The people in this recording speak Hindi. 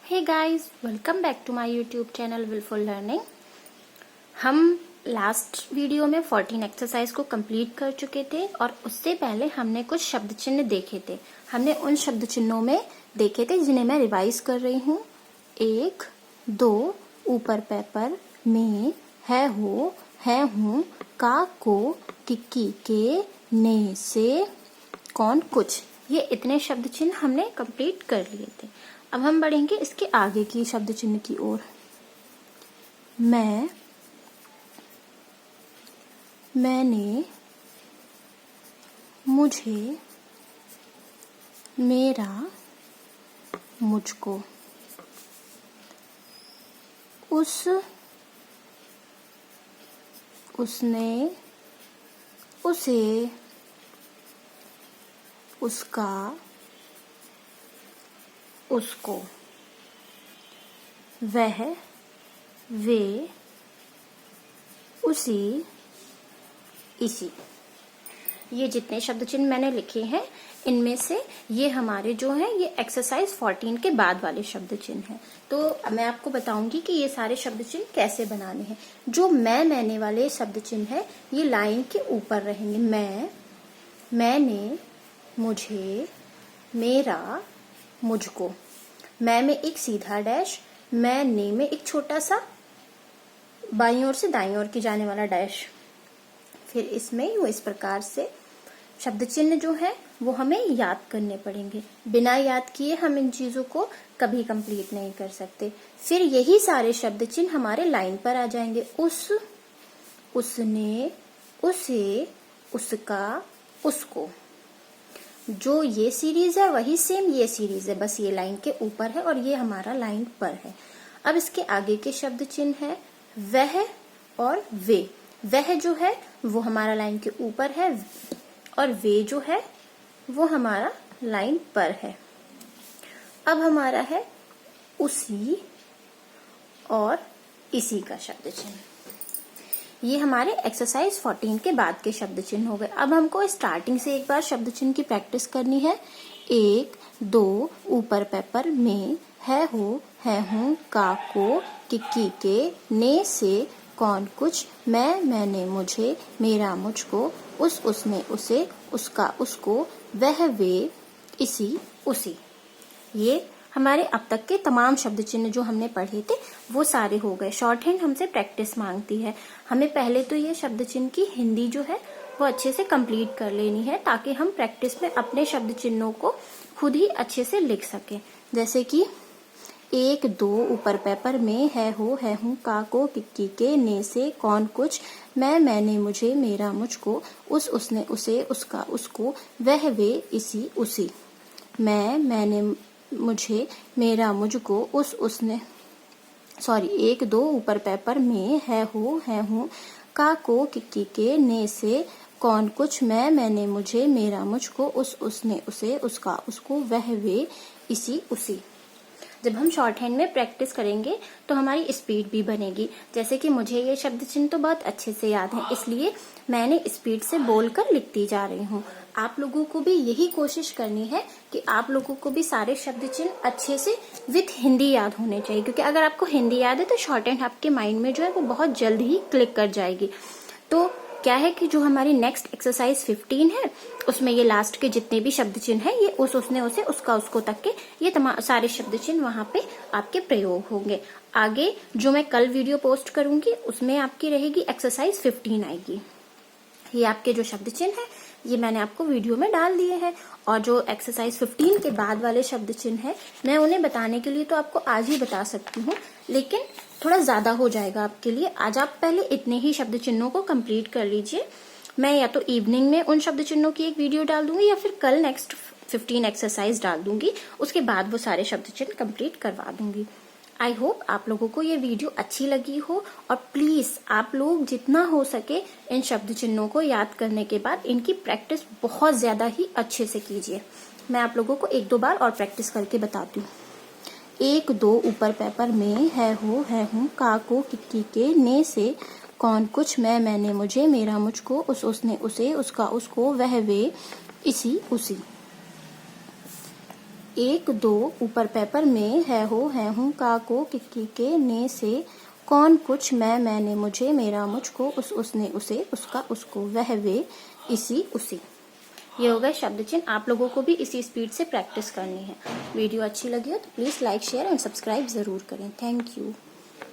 Hey guys, welcome back to my YouTube channel Willful Learning. हम लास्ट वीडियो में 14 एक्सरसाइज को कंप्लीट कर चुके थे और उससे पहले हमने कुछ शब्द चिन्ह देखे थे। हमने उन शब्द चिन्हों में देखे थे जिन्हें मैं रिवाइज कर रही हूँ। 1, 2, ऊपर पेपर, में, है हो, है हूँ, का को, किक्की के, ने से, कौन कुछ। ये इतने शब्द चिन्ह हमने कंप्लीट कर लिए थे। अब हम बढ़ेंगे इसके आगे की शब्द चिन्ह की ओर। मैं, मैंने, मुझे, मेरा, मुझको, उस, उसने, उसे, उसका, उसको, वह, वे, उसी, इसी। ये जितने शब्द चिन्ह मैंने लिखे हैं इनमें से ये हमारे जो हैं ये एक्सरसाइज 14 के बाद वाले शब्द चिन्ह हैं। तो मैं आपको बताऊंगी कि ये सारे शब्द चिन्ह कैसे बनाने हैं। जो मैंने वाले शब्द चिन्ह है ये लाइन के ऊपर रहेंगे। मैं, मैंने, मुझे, मेरा, मुझको। मैं में एक सीधा डैश, मैंने में एक छोटा सा बाईं ओर से दाईं ओर की जाने वाला डैश। फिर इसमें यूं इस प्रकार से शब्द चिन्ह जो है वो हमें याद करने पड़ेंगे। बिना याद किए हम इन चीजों को कभी कंप्लीट नहीं कर सकते। फिर यही सारे शब्द चिन्ह हमारे लाइन पर आ जाएंगे। उस, उसने, उसे, उसका, उसको। जो ये सीरीज है वही सेम ये सीरीज है, बस ये लाइन के ऊपर है और ये हमारा लाइन पर है। अब इसके आगे के शब्द चिन्ह है वह और वे। वह जो है वो हमारा लाइन के ऊपर है और वे जो है वो हमारा लाइन पर है। अब हमारा है उसी और इसी का शब्द चिन्ह। ये हमारे एक्सरसाइज 14 के बाद के शब्द चिन्ह हो गए। अब हमको स्टार्टिंग से एक बार शब्द चिन्ह की प्रैक्टिस करनी है। 1, 2, ऊपर पेपर, में, है हो, है हूँ, का को, किक्की के, ने से, कौन कुछ, मैं, मैंने, मुझे, मेरा, मुझको, उस, उसने, उसे, उसका, उसको, वह, वे, इसी, उसी। ये हमारे अब तक के तमाम शब्द चिन्ह जो हमने पढ़े थे वो सारे हो गए। शॉर्ट हैंड हमसे प्रैक्टिस मांगती है। हमें पहले तो ये शब्द चिन्ह की हिंदी जो है वो अच्छे से कंप्लीट कर लेनी है ताकि हम प्रैक्टिस में अपने शब्द चिन्हों को खुद ही अच्छे से लिख सकें। जैसे कि 1, 2, ऊपर पेपर, में, है हो, है हूँ, का को, किक्की के, ने से, कौन कुछ, मैं, मैंने, मुझे, मेरा, मुझको, उस, उसने, उसे, उसका, उसको, वह, वे, इसी, उसी। मैं, मैंने, मुझे, मेरा, मुझको, उस, उसने, 1, 2, ऊपर पेपर, में, है हो, है हूँ, का को, किक्की के, ने से, कौन कुछ, मैं, मैंने, मुझे, मेरा, मुझको, उस, उसने, उसे, उसका, उसको, वह, वे, इसी, उसी। जब हम शॉर्ट हैंड में प्रैक्टिस करेंगे तो हमारी स्पीड भी बनेगी। जैसे कि मुझे ये शब्द चिन्ह तो बहुत अच्छे से याद है, इसलिए मैंने स्पीड से बोलकर लिखती जा रही हूँ। आप लोगों को भी यही कोशिश करनी है कि आप लोगों को भी सारे शब्द चिन्ह अच्छे से विथ हिंदी याद होने चाहिए, क्योंकि अगर आपको हिंदी याद है तो शॉर्ट हैंड आपके माइंड में जो है वो बहुत जल्द ही क्लिक कर जाएगी। तो क्या है कि जो हमारी नेक्स्ट एक्सरसाइज 15 है उसमें ये लास्ट के जितने भी शब्द चिन्ह है ये उस, उसने, उसे, उसका, उसको तक के ये तमाम सारे शब्द चिन्ह वहां पे आपके प्रयोग होंगे। आगे जो मैं कल वीडियो पोस्ट करूंगी उसमें आपकी रहेगी एक्सरसाइज 15 आएगी। ये आपके जो शब्द चिन्ह है ये मैंने आपको वीडियो में डाल दिए हैं और जो एक्सरसाइज 15 के बाद वाले शब्द चिन्ह है मैं उन्हें बताने के लिए तो आपको आज ही बता सकती हूँ, लेकिन थोड़ा ज्यादा हो जाएगा आपके लिए। आज आप पहले इतने ही शब्द चिन्हों को कंप्लीट कर लीजिए। मैं या तो इवनिंग में उन शब्द चिन्हों की एक वीडियो डाल दूंगी या फिर कल नेक्स्ट 15 एक्सरसाइज डाल दूंगी, उसके बाद वो सारे शब्द चिन्ह कंप्लीट करवा दूंगी। आई होप आप लोगों को ये वीडियो अच्छी लगी हो और प्लीज आप लोग जितना हो सके इन शब्द चिन्हों को याद करने के बाद इनकी प्रैक्टिस बहुत ज्यादा ही अच्छे से कीजिए। मैं आप लोगों को 1-2 बार और प्रैक्टिस करके बताती हूँ। 1, 2, ऊपर पेपर, में, है हो, है हूँ, का को, किक्की के, ने से, कौन कुछ, मैं, मैंने, मुझे, मेरा, मुझको, उस, उसने, उसे, उसका, उसको, वह, वे, इसी, उसी। एक दो, ऊपर पेपर में, है हो, है हूँ, का को, किक्की के, ने से, कौन कुछ, मैं मैंने मुझे, मेरा मुझको, उस उसने उसे, उसका उसको, वह वे, इसी उसी। ये हो गए शब्द चिन्ह। आप लोगों को भी इसी स्पीड से प्रैक्टिस करनी है। वीडियो अच्छी लगी हो तो please like, share and subscribe जरूर करें। Thank you.